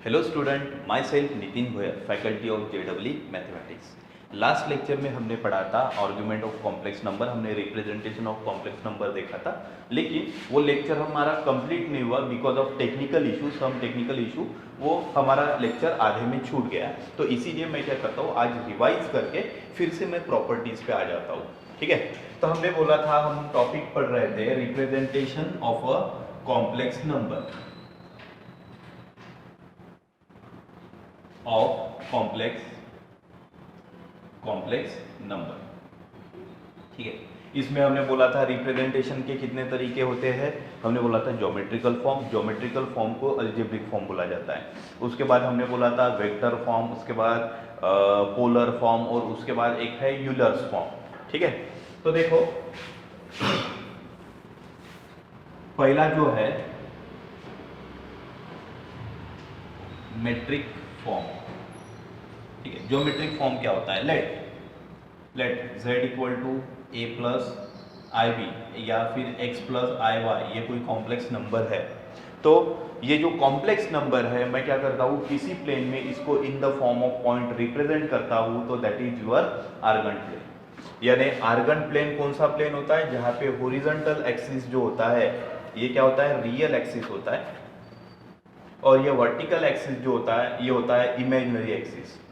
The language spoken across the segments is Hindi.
Hello student, myself Nitin Bhoyar, faculty of JEE mathematics. Last lecture में हमने पढ़ा था आर्गुमेंट ऑफ कॉम्प्लेक्स नंबर, हमने रिप्रेजेंटेशन ऑफ कॉम्प्लेक्स नंबर देखा था, लेकिन वो लेक्चर हमारा कंप्लीट नहीं हुआ because of technical issue. Some technical issue वो हमारा लेक्चर आधे में छूट गया। तो इसीलिए मैं क्या करता हूँ, आज रिवाइज करके फिर से मैं प्रॉपर्टीज पे आ जाता हूँ। ठीक है, तो हमने बोला था, हम टॉपिक पढ़ रहे थे representation of a complex number of complex number. ठीक है, इसमें हमने बोला था रिप्रेजेंटेशन के कितने तरीके होते हैं। हमने बोला था ज्योमेट्रिकल फॉर्म को अलजेब्रिक फॉर्म बोला जाता है। उसके बाद हमने बोला था वेक्टर फॉर्म, उसके बाद पोलर फॉर्म, और उसके बाद एक है यूलर्स फॉर्म। ठीक है, तो देखो पहला जो है मेट्रिक फॉर्म। ठीक है, ज्योमेट्रिक फॉर्म क्या होता है, let z equal to a plus i b या फिर x प्लस आई वाई, ये कोई कॉम्प्लेक्स नंबर है। तो ये जो कॉम्प्लेक्स नंबर है, मैं क्या करता हूँ, किसी प्लेन में इसको in the form of point represent करता हूँ, तो that is your Argand plane. यानी आर्गन प्लेन कौन सा प्लेन होता है, जहाँ पे होरिजेंटल एक्सिस जो होता है, ये क्या होता है, रियल एक्सिस होता है, और ये वर्टिकल एक्सिस जो होता है, ये होता है इमेजिनरी एक्सिस।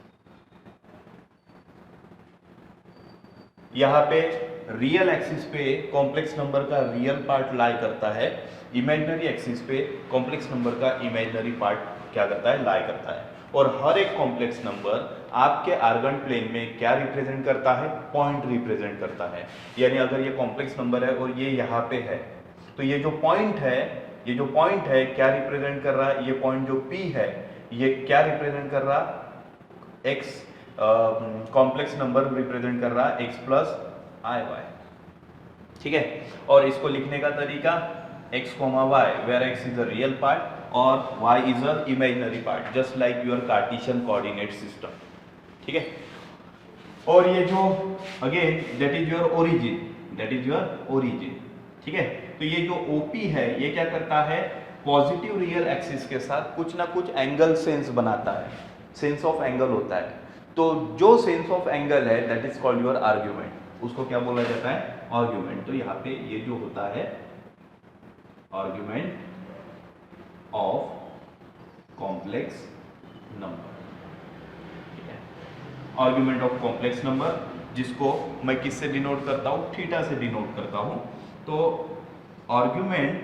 यहाँ पे रियल एक्सिस पे कॉम्प्लेक्स नंबर का रियल पार्ट लाई करता है, इमेजिनरी एक्सिस पे कॉम्प्लेक्स नंबर का इमेजिनरी पार्ट क्या करता है, लाई करता है। और हर एक कॉम्प्लेक्स नंबर आपके आर्गन प्लेन में क्या रिप्रेजेंट करता है, पॉइंट रिप्रेजेंट करता है। यानी अगर ये कॉम्प्लेक्स नंबर है और ये यहाँ पे है, तो ये जो पॉइंट है क्या रिप्रेजेंट कर रहा है, ये पॉइंट जो P है, ये क्या रिप्रेजेंट कर रहा, x कॉम्प्लेक्स नंबर रिप्रेजेंट कर रहा है x प्लस आई वाई। ठीक है, और इसको लिखने का तरीका x comma y, where x is a real part और y is a imaginary part, just like your Cartesian coordinate system. ठीक है, और ये जो again that is your origin. ठीक है, तो ये जो OP है, ये क्या करता है, पॉजिटिव रियल एक्सिस के साथ कुछ ना कुछ एंगल सेंस बनाता है, सेंस ऑफ एंगल होता है। तो जो सेंस ऑफ एंगल है that is called your argument, उसको क्या बोला जाता है, आर्ग्यूमेंट। तो यहाँ पे ये जो होता है आर्ग्यूमेंट ऑफ कॉम्प्लेक्स नंबर। ठीक है, आर्ग्यूमेंट ऑफ कॉम्प्लेक्स नंबर, जिसको मैं किससे डिनोट करता हूँ, थीटा से डिनोट करता हूँ। तो argument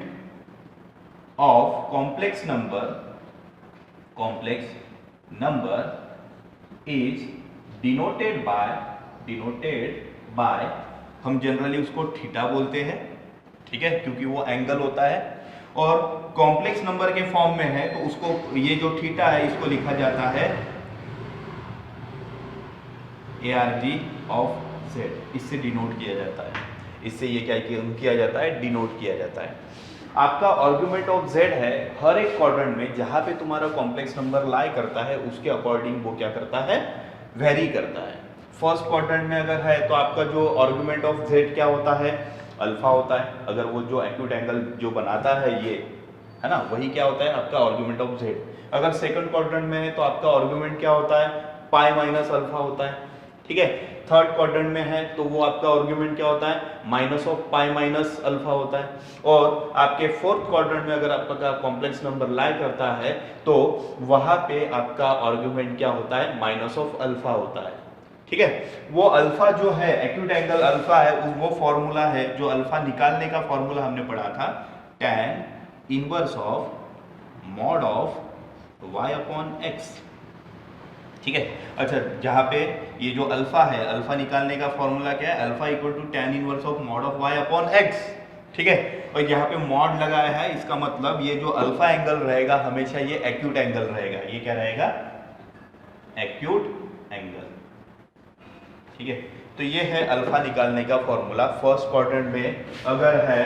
of complex number is denoted by हम जनरली उसको थीटा बोलते हैं। ठीक है, क्योंकि वो एंगल होता है, और कॉम्प्लेक्स नंबर के फॉर्म में है, तो उसको ये जो थीटा है इसको लिखा जाता है ARG ऑफ Z, इससे डिनोट किया जाता है। इससे ये क्या किया जाता है, डिनोट किया जाता है। आपका आर्गुमेंट ऑफ Z है, हर एक क्वाड्रेंट में जहां पे तुम्हारा कॉम्प्लेक्स नंबर लाई करता है, उसके अकॉर्डिंग वो क्या करता है, वेरी करता है। फर्स्ट क्वाड्रेंट में अगर है तो आपका जो आर्गुमेंट ऑफ Z क्या होता है, अल्फा होता है। अगर वो जो एक्यूट एंगल जो बनाता है ये है ना, वही क्या होता है, आपका आर्गुमेंट ऑफ Z। अगर सेकंड क्वाड्रेंट में है तो आपका आर्गुमेंट क्या होता है, पाई माइनस अल्फा होता है। ठीक है, थर्ड क्वाड्रेंट में है तो वो आपका आर्गुमेंट क्या होता है, minus of pi minus alpha होता है। और आपके फोर्थ क्वाड्रेंट में अगर आपका कॉम्प्लेक्स नंबर लाई करता है, तो वहां पे आपका आर्गुमेंट क्या होता है, माइनस ऑफ अल्फा होता है। ठीक है, वो अल्फा जो है, एक्यूट एंगल अल्फा है, वो फॉर्मूला है, जो अल्फा निकालने का फॉर्मूला हमने पढ़ा था, tan inverse of mod of y upon x। ठीक है, अच्छा, जहां पे ये जो अल्फा है, अल्फा निकालने का फॉर्मूला क्या है, alpha equal to tan inverse of mod of y upon x। ठीक है, और यहाँ पे मॉड लगाया है, इसका मतलब ये जो अल्फा एंगल रहेगा हमेशा ये एक्यूट एंगल रहेगा। ये क्या रहेगा, एक्यूट एंगल। ठीक है, तो ये है अल्फा निकालने का फॉर्मूला। फर्स्ट क्वाड्रेंट में अगर है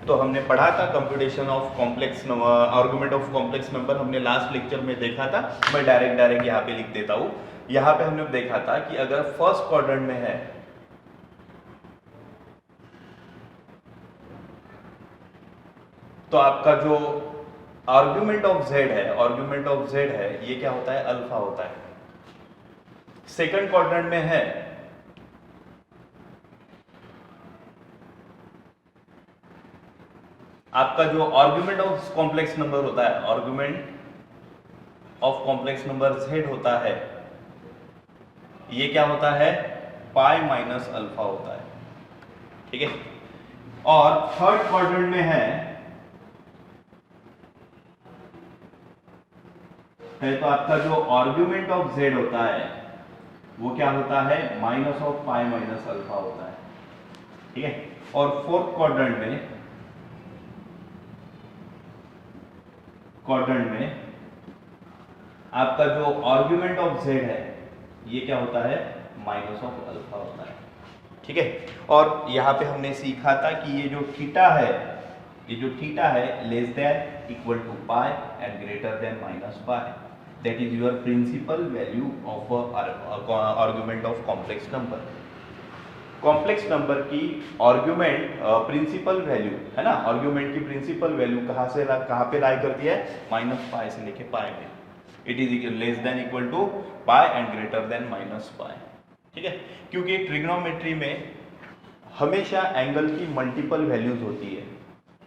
तो हमने पढ़ा था computation of complex argument of complex number, हमने लास्ट लेक्चर में देखा था। मैं डायरेक्ट यहाँ पे लिख देता हूँ। यहाँ पे हमने देखा था कि अगर फर्स्ट क्वाड्रेंट में है तो आपका जो आर्ग्यूमेंट ऑफ जेड है, आर्ग्यूमेंट ऑफ जेड है, ये क्या होता है, अल्फा होता है। सेकंड क्वाड्रेंट में है आपका जो आर्ग्यूमेंट ऑफ कॉम्प्लेक्स नंबर होता है, argument of complex number Z होता है, ये क्या होता है, पाई माइनस अल्फा होता है, ठीक है। और थर्ड क्वाड्रेंट में है तो आपका जो आर्ग्यूमेंट ऑफ जेड होता है वो क्या होता है, minus of pi minus alpha होता है, ठीक है। और फोर्थ क्वाड्रेंट में आपका जो आर्ग्यूमेंट ऑफ जेड है ये क्या होता है, माइनस ऑफ अल्फा होता है, ठीक है। और यहां पे हमने सीखा था कि ये जो थीटा है, ये जो थीटा है less than equal to pi and greater than minus pi, that is your principal value of argument of complex number. Complex number की आर्ग्यूमेंट प्रिंसिपल वैल्यू है ना, आर्ग्यूमेंट की प्रिंसिपल वैल्यू कहां पे लाई करती है, माइनस पाई से लेके पाई में। It is less than equal to pi and greater than minus pi, ठीक है। क्योंकि ट्रिग्नोमेट्री में हमेशा एंगल की मल्टीपल वैल्यूज होती है,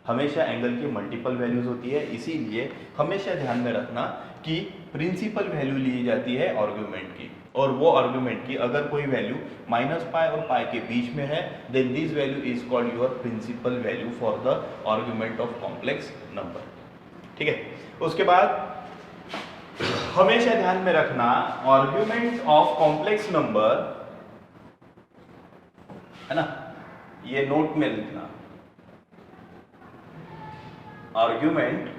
हमेशा एंगल की मल्टीपल वैल्यूज होती है, इसीलिए हमेशा ध्यान में रखना कि प्रिंसिपल वैल्यू ली जाती है आर्ग्यूमेंट की, और वो आर्ग्यूमेंट की अगर कोई वैल्यू माइनस पाई और पाई के बीच में है, then this value is called your principal value for the argument of complex number, ठीक है। उसके बाद हमेशा ध्यान में रखना आर्ग्यूमेंट ऑफ कॉम्प्लेक्स नंबर है ना, ये नोट में लिखना, argument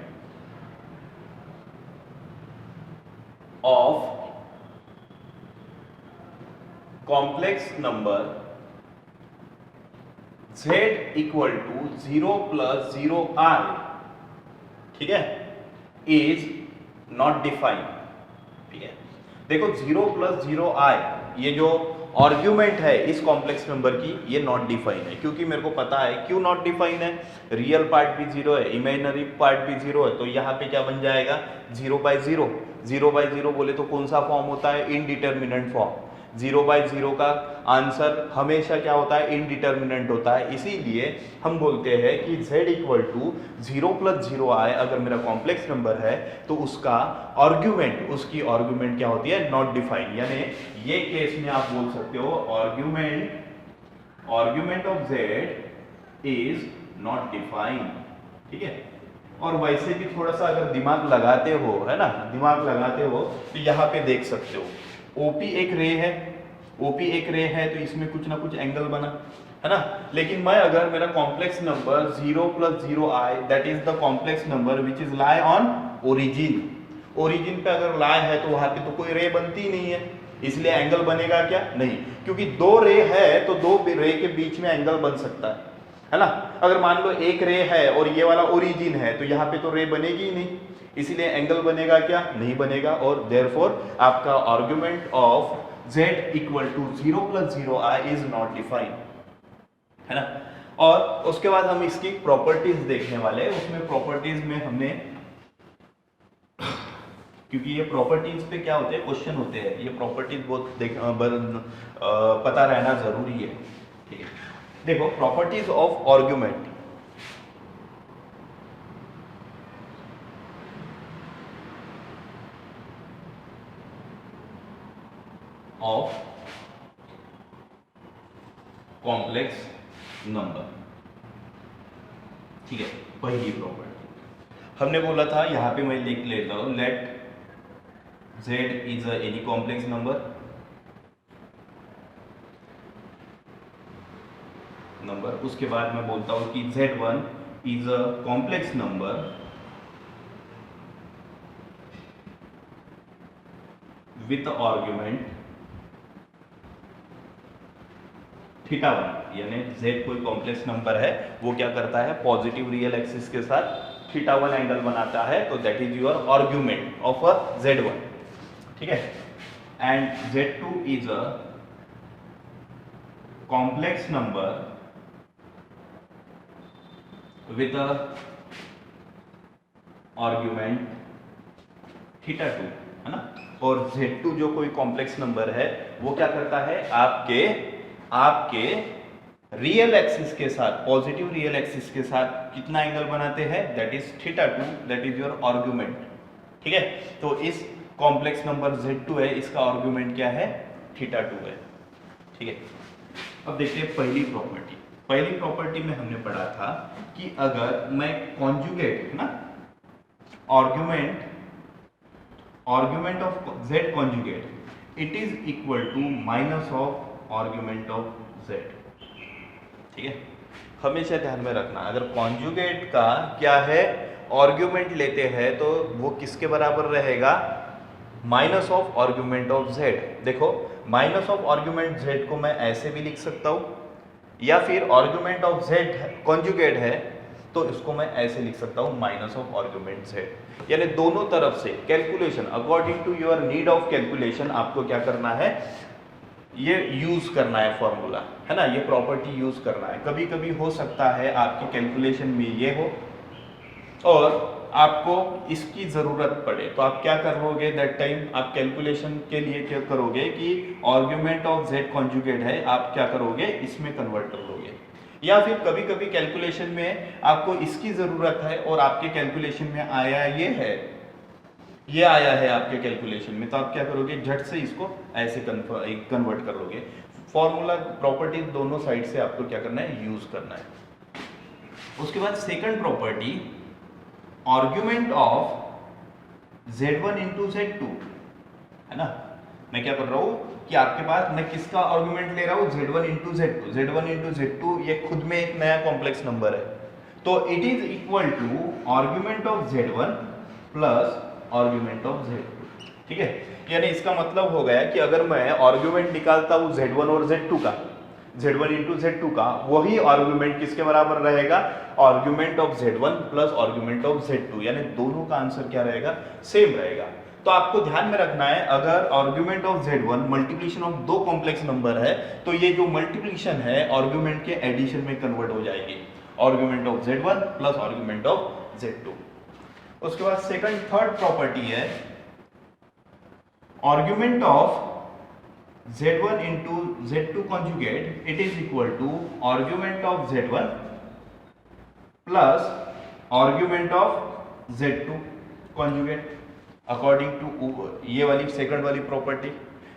of complex number z equal to 0 plus 0i, ठीक है, इज नॉट डिफाइंड, ठीक है। देखो 0 प्लस 0i ये जो आर्ग्यूमेंट है इस कॉम्प्लेक्स नंबर की, ये नॉट डिफाइन है, क्योंकि मेरे को पता है क्यों नॉट डिफाइन है, रियल पार्ट भी 0 है, इमेजिनरी पार्ट भी 0 है, तो यहाँ पे क्या बन जाएगा, 0/0। 0/0 बोले तो कौन सा फॉर्म होता है, इनडिटर्मिनेंट फॉर्म। 0/0 का आंसर हमेशा क्या होता है, इनडिटर्मिनेंट होता है, इसीलिए हम बोलते हैं कि z equal to 0 plus 0i अगर मेरा कॉम्प्लेक्स नंबर है तो उसका आर्ग्यूमेंट, उसकी आर्ग्यूमेंट क्या होती है, नॉट डिफाइंड, यानी ये केस में आप बोल सकते हो argument of z is not defined, ठीक है। और वैसे भी थोड़ा सा अगर दिमाग लगाते हो, है ना, दिमाग लगाते हो तो यहाँ पे देख सकते हो OP एक रे है, OP एक रे है तो इसमें कुछ ना कुछ एंगल बना, है ना। लेकिन मैं अगर मेरा complex number 0 plus 0i that is the complex number which is lie on origin, origin पे अगर लाई है तो वहां पे तो कोई रे बनती ही नहीं है, इसलिए एंगल बनेगा क्या, नहीं, क्योंकि दो रे है तो दो रे के बीच में एंगल बन सकता है ना। अगर मान लो एक रे है और ये वाला ओरिजिन है तो यहाँ पे तो रे बनेगी ही नहीं, इसीलिए एंगल बनेगा क्या, नहीं बनेगा, और देयरफॉर आपका argument of z equal to 0 plus 0i is not defined, है ना। और उसके बाद हम इसकी प्रॉपर्टीज देखने वाले हैं, उसमें प्रॉपर्टीज में हमने, क्योंकि ये प्रॉपर्टीज पे क्या होते हैं, क्वेश्चन होते हैं, ये प्रॉपर्टीज बहुत पता रहना जरूरी है, ठीक है। देखो properties of argument, of complex number, ठीक है। पहली प्रॉपर्टी हमने बोला था, यहां पे मैं लिख लेता हूं, let z is any complex number उसके बाद मैं बोलता हूं कि z1 is a complex number with argument θ1, यानी z कोई कॉम्प्लेक्स नंबर है, वो क्या करता है, पॉजिटिव रियल एक्सिस के साथ θ1 एंगल बनाता है, तो that is your argument of a z1, ठीक है। And z2 is a complex number with a argument theta 2, है ना, और Z2 जो कोई कॉम्प्लेक्स नंबर है वो क्या करता है, आपके रियल एक्सिस के साथ, पॉजिटिव रियल एक्सिस के साथ कितना एंगल बनाते हैं, that is theta 2, that is your argument. ठीक है, तो इस कॉम्प्लेक्स नंबर Z2 है, इसका आर्ग्यूमेंट क्या है, थीटा 2 है। ठीक है, अब देखते हैं पहली प्रॉपर्टी। पहली प्रॉपर्टी में हमने पढ़ा था कि अगर मैं कॉन्जुगेट, ना, argument of Z conjugate, it is equal to minus of argument of Z। ठीक है, हमेशा ध्यान में रखना, अगर कॉन्जुगेट का क्या है, आर्ग्यूमेंट लेते हैं तो वो किसके बराबर रहेगा, minus of argument of Z। देखो, माइनस ऑफ आर्ग्यूमेंट Z को मैं ऐसे भी लिख सकता हूं, या फिर आर्ग्यूमेंट ऑफ Z कॉन्जुगेट है तो इसको मैं ऐसे लिख सकता हूं, माइनस ऑफ आर्ग्यूमेंट Z। यानी दोनों तरफ से calculation according to your need of calculation आपको क्या करना है, ये यूज करना है फॉर्मूला, है ना, ये प्रॉपर्टी यूज करना है। कभी कभी हो सकता है आपकी कैलकुलेशन में ये हो और आपको इसकी जरूरत पड़े, तो आप क्या करोगे, दैट टाइम आप कैलकुलेशन के लिए क्या करोगे कि आर्ग्यूमेंट ऑफ Z कॉन्जुगेट है, आप क्या करोगे, इसमें कन्वर्ट कर दोगे। या फिर कभी कभी कैलकुलेशन में आपको इसकी जरूरत है और आपके कैलकुलेशन में आया ये आया है आपके कैलकुलेशन में, तो आप क्या करोगे, झट से इसको ऐसे कन्वर्ट कर लोगे। फॉर्मूला प्रॉपर्टी दोनों साइड से आपको क्या करना है, यूज करना है। उसके बाद second property, argument of Z1 into Z2, है ना, मैं क्या कर रहा हूं कि आपके पास मैं किसका आर्गुमेंट ले रहा हूं, Z1 into Z2। Z1 into Z2 ये खुद में एक नया कॉम्प्लेक्स नंबर है, तो it is equal to argument of Z1 plus argument of Z2। ठीक है, यानी इसका मतलब हो गया कि अगर मैं आर्गुमेंट निकालता हूं Z1 और Z2 का, Z1 इंटू Z2 का, वही आर्गुमेंट किसके बराबर रहेगा, argument of Z1 plus argument of Z2, यानी दोनों का आंसर क्या रहेगा, सेम रहेगा। तो आपको ध्यान में रखना है, अगर argument of Z1 multiplication of दो कॉम्प्लेक्स नंबर है तो ये जो मल्टीप्लिकेशन है आर्गुमेंट के एडिशन में कन्वर्ट हो जाएगी, argument of Z1 plus argument of Z2। उसके बाद सेकंड थर्ड प्रॉपर्टी है, argument of Z1 into Z2 conjugate, it is equal to argument of Z1 plus argument of Z2 conjugate according to ये वाली सेकंड वाली प्रॉपर्टी।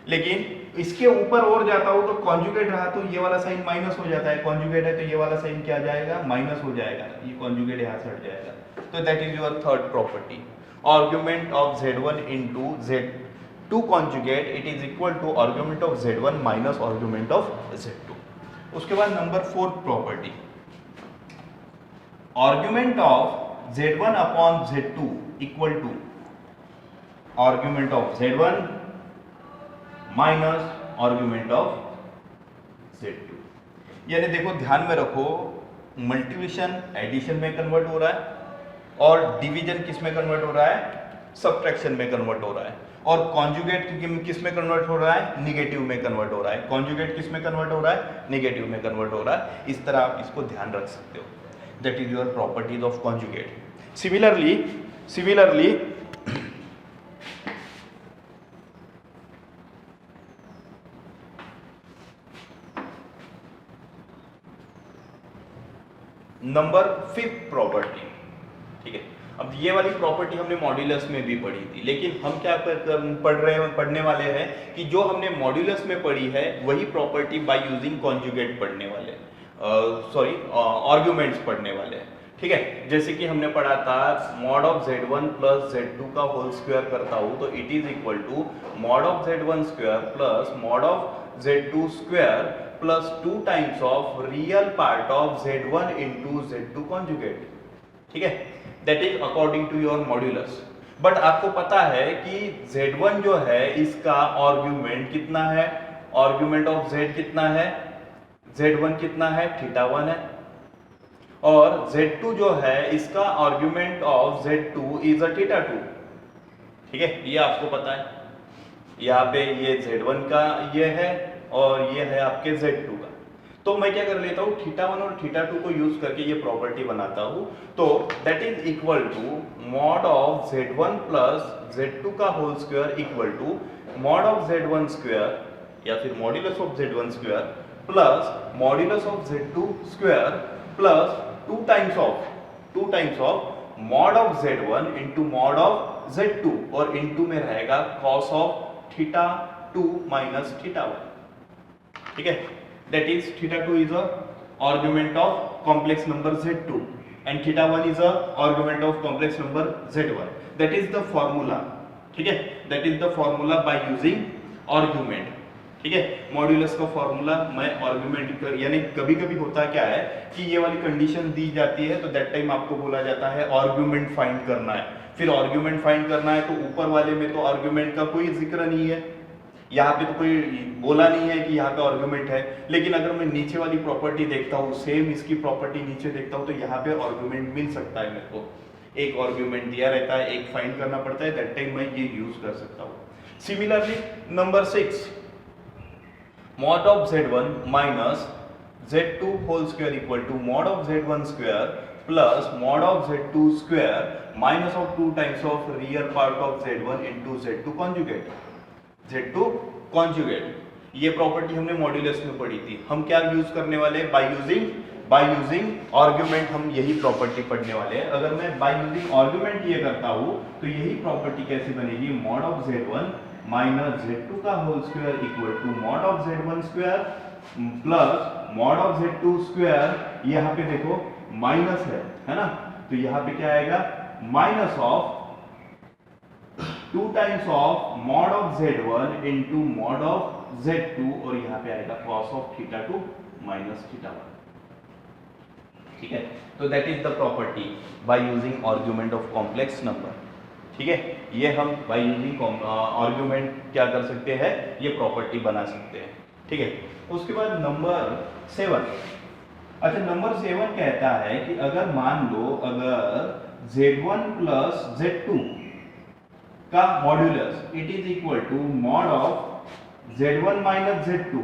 लेकिन इसके ऊपर और जाता हूं तो कॉन्जुगेट रहा तो ये वाला साइन माइनस हो जाता है, कॉन्जुगेट है तो ये वाला साइन क्या जाएगा, माइनस हो जाएगा, ये कॉन्जुगेट यहां से हट जाएगा। तो that is your third property, argument of Z1 into Z2 conjugate, it is equal to argument of Z1 minus argument of Z2। उसके बाद number fourth property, argument of Z1 upon Z2 equal to argument of Z1 minus argument of Z2। यानी देखो, ध्यान में रखो, मल्टीप्लिकेशन एडिशन में कन्वर्ट हो रहा है और डिवीजन किस में कन्वर्ट हो रहा है, सब्ट्रैक्शन में कन्वर्ट हो रहा है, और कॉन्जुगेट किस में कन्वर्ट हो रहा है, निगेटिव में कन्वर्ट हो रहा है। कॉन्जुगेट किस में कन्वर्ट हो रहा है, निगेटिव में कन्वर्ट हो रहा है। इस तरह आप इसको ध्यान रख सकते हो, that is your properties of conjugate. Similarly number fifth property. ठीक है, अब ये वाली प्रॉपर्टी हमने मॉड्यूलस में भी पढ़ी थी, लेकिन हम क्या पढ़ने वाले हैं कि जो हमने मॉड्यूलस में पढ़ी है वही प्रॉपर्टी बाय यूजिंग कॉन्जुगेट पढ़ने वाले, आर्गुमेंट्स पढ़ने वाले हैं। ठीक है, जैसे कि हमने पढ़ा था mod of Z1 plus Z2 का होल स्क्वायर करता हूं तो it is equal to mod of Z1 square plus mod of Z2 square plus 2 times of real part of Z1 into Z2 conjugate. ठीक है, that is according to your modulus. But आपको पता है कि Z1 जो है इसका आर्गुमेंट कितना है, आर्गुमेंट ऑफ Z कितना है, Z1 कितना है, θ1 है, और Z2 जो है इसका आर्गुमेंट ऑफ Z2 इज अ θ2। ठीक है, ये आपको पता है, यहाँ पे ये Z1 का ये है और ये है आपके Z2 का। तो मैं क्या कर लेता हूँ, θ1 और θ2 को यूज करके ये प्रॉपर्टी बनाता हूँ। तो that is equal to mod of z1 plus z2 का whole square equal to mod of z1 square या फिर modulus of z1 square plus modulus of z2 square plus 2 times of mod of z1 into mod of z2 और इंटू में रहेगा cos ऑफ θ2 माइनस θ1। ठीक है, that is θ2 is a argument of complex number z2 and θ1 is a argument of complex number z1. That is the formula. ठीक है, that is the formula by using argument. ठीक है, मॉड्यूलस का फॉर्मूला मैं आर्गुमेंट यानी कभी कभी होता क्या है कि ये वाली कंडीशन दी जाती है तो दैट टाइम आपको बोला जाता है आर्गुमेंट फाइंड करना है। फिर आर्गुमेंट फाइंड करना है तो ऊपर वाले में तो आर्गुमेंट का कोई जिक्र नहीं है, यहाँ पे तो कोई बोला नहीं है कि यहाँ पे आर्गुमेंट है। लेकिन अगर मैं नीचे वाली प्रॉपर्टी देखता हूँ, सेम इसकी प्रॉपर्टी नीचे देखता हूँ तो यहाँ पे आर्गुमेंट मिल सकता है मेरे को। एक आर्गुमेंट दिया रहता है, एक फाइंड करना पड़ता है, दैट टाइम मैं ये यूज कर सकता हूँ। Similarly number 6 mod of z1 minus z2 whole square equal to mod of z1 square plus mod of z2 square minus of 2 times of real part of z1 into z2 conjugate। z2 conjugate ये प्रॉपर्टी हमने मॉड्यूलस में पढ़ी थी। हम क्या यूज करने वाले हैं, बाय यूजिंग आर्गुमेंट हम यही प्रॉपर्टी पढ़ने वाले हैं। अगर मैं बाय यूजिंग आर्गुमेंट ये करता हूँ तो यही प्रॉपर्टी कैसे बनेगी, mod of z1 minus z2 का whole square equal to mod of z1 square plus mod of z2 square. यहाँ पे देखो माइनस है ना, तो यहाँ पे क्या आएगा, minus of 2 times of mod of z1 into mod of z2 और यहाँ पे आएगा cos ऑफ θ2 माइनस θ1। ठीक है, तो that is the property by using argument of complex number. ठीक है, ये हम बाय यूजिंग आर्गुमेंट क्या कर सकते हैं, ये प्रॉपर्टी बना सकते हैं। ठीक है, उसके बाद नंबर 7। अच्छा, नंबर 7 कहता है कि अगर मान लो अगर z1 प्लस z2 का modulus it is equal to mod of z1 minus z2,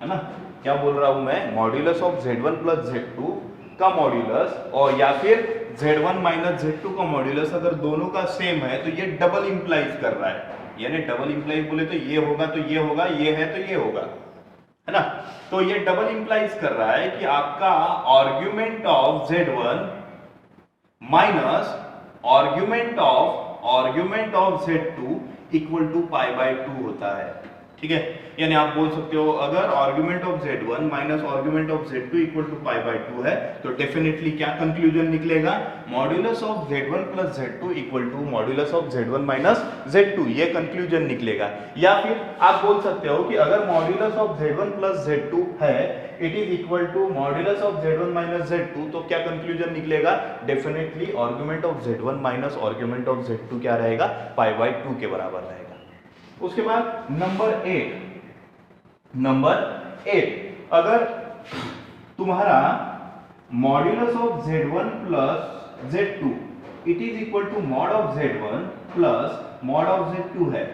है ना, क्या बोल रहा हूं मैं, modulus of z1 plus z2 का मॉड्यूलस और या फिर z1 माइनस z2 का मॉड्यूलस अगर दोनों का सेम है तो ये डबल इंप्लाइज कर रहा है। यानी डबल इंप्लाइज बोले तो ये होगा तो ये होगा, ये है तो ये होगा, है ना। तो ये डबल इंप्लाइज कर रहा है कि आपका argument of z1 minus argument of z2 equal to pi by 2 होता है। ठीक है, यानी आप बोल सकते हो अगर argument of z1 minus argument of z2 equal to pi by 2 है तो डेफिनेटली क्या कंक्लूजन निकलेगा, modulus of z1 plus z2 equal to modulus of z1 minus z2, ये कंक्लूजन निकलेगा। या फिर आप बोल सकते हो कि अगर modulus of z1 plus z2 है it is equal to modulus of z1 minus z2, तो क्या कंक्लूजन निकलेगा, definitely argument of z1 minus argument of z2 क्या रहेगा, पाई बाय 2 के बराबर रहेगा। उसके बाद नंबर 8, अगर तुम्हारा modulus of z1 plus z2 it is equal to mod of z1 plus mod of z2 है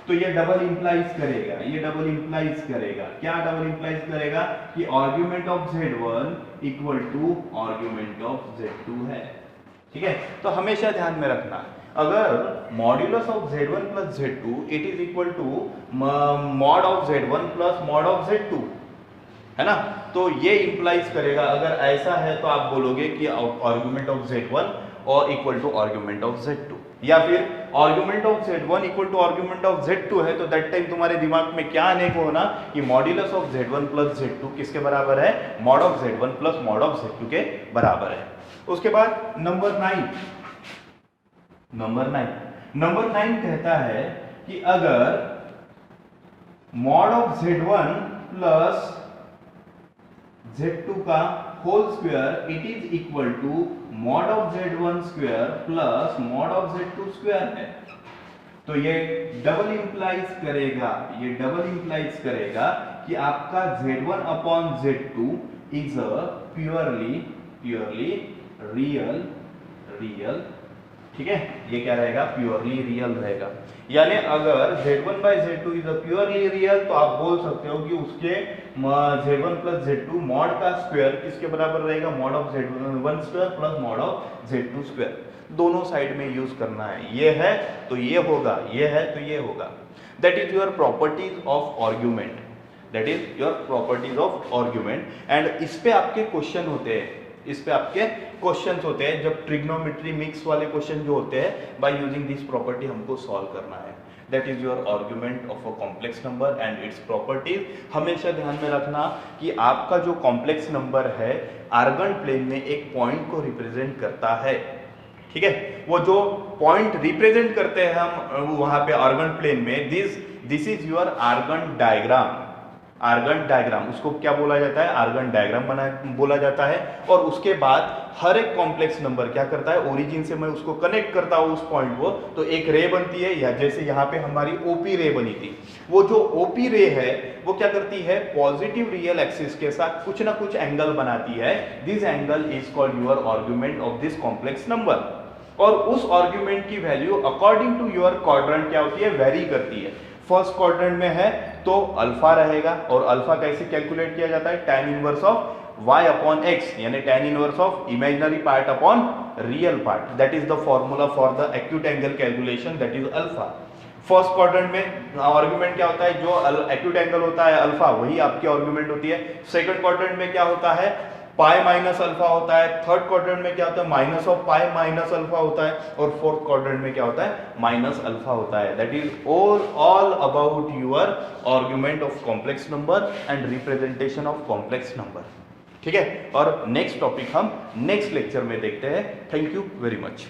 तो ये डबल इंप्लाइज करेगा, क्या डबल इंप्लाइज करेगा कि argument of z1 equal to argument of z2 है। ठीक है, तो हमेशा ध्यान में रखना अगर modulus of z1 plus z2 it is equal to mod of z1 plus mod of z2, है ना, तो ये इंप्लाइज करेगा। अगर ऐसा है तो आप बोलोगे कि आर्गुमेंट ऑफ z1 और equal to argument of z2, या फिर argument of z1 equal to argument of z2 है तो दैट टाइम तुम्हारे दिमाग में क्या आने को होना कि modulus of z1 plus z2 किसके बराबर है, mod of z1 plus mod of z2 के बराबर है। उसके बाद नंबर 9 कहता है कि अगर mod of z1 plus z2 का whole square it is equal to mod of z1 square plus mod of z2 square है तो ये डबल इंप्लाइज करेगा कि आपका z1 upon z2 is a purely real ठीक है, ये क्या रहेगा, प्योरली रियल रहेगा। यानी अगर Z1/Z2 is a purely real तो आप बोल सकते हो कि उसके Z1 + Z2 मॉड का स्क्वायर किसके बराबर रहेगा, mod of Z1 square plus mod of Z2 square. दोनों साइड में यूज करना है, ये है तो ये होगा, ये है तो ये होगा। That is your properties of argument, that is your properties of argument. And इस पे आपके क्वेश्चन होते हैं, इस पे आपके क्वेश्चंस होते हैं जब ट्रिग्नोमेट्री मिक्स वाले क्वेश्चन जो होते हैं, बाय यूजिंग दिस प्रॉपर्टी हमको सॉल्व करना है। That is your argument of a complex number and its properties. हमेशा ध्यान में रखना कि आपका जो कॉम्प्लेक्स नंबर है आर्गन प्लेन में एक पॉइंट को रिप्रेजेंट करता है, ठीक है। वो जो पॉइंट रिप्रेजेंट करते हैं हम वहां पे आर्गन प्लेन में, this is your Argand diagram. Argand diagram उसको क्या बोला जाता है, आर्गन डायग्राम बोला जाता है। और उसके बाद हर एक कॉम्प्लेक्स नंबर क्या करता है, ओरिजिन से मैं उसको कनेक्ट करता हूं उस पॉइंट को, तो एक रे बनती है, या जैसे यहाँ पे हमारी ओपी रे बनी थी। वो जो ओपी रे है वो क्या करती है, पॉजिटिव रियल एक्सिस के साथ कुछ ना कुछ एंगल बनाती है। This angle is called your argument of this complex number. और उस आर्ग्यूमेंट की value according to your quadrant क्या होती है, वेरी करती है। फर्स्ट क्वाड्रेंट में है तो अल्फा रहेगा, और अल्फा कैसे कैलकुलेट किया जाता है, tan inverse of y upon x, यानी tan inverse of imaginary part upon real part. That is the formula for the acute angle calculation, that is alpha. First quadrant में आर्ग्यूमेंट क्या होता है, जो एक्यूट एंगल होता है अल्फा, वही आपकी आर्ग्यूमेंट होती है। सेकंड क्वाड्रेंट में क्या होता है, पाई माइनस अल्फा होता है। थर्ड क्वाड्रेंट में क्या होता है, minus of pi minus alpha होता है। और फोर्थ क्वाड्रेंट में क्या होता है, माइनस अल्फा होता है। That is all about your argument of complex number and representation of complex number, ठीक है। और नेक्स्ट टॉपिक हम नेक्स्ट लेक्चर में देखते हैं। Thank you very much.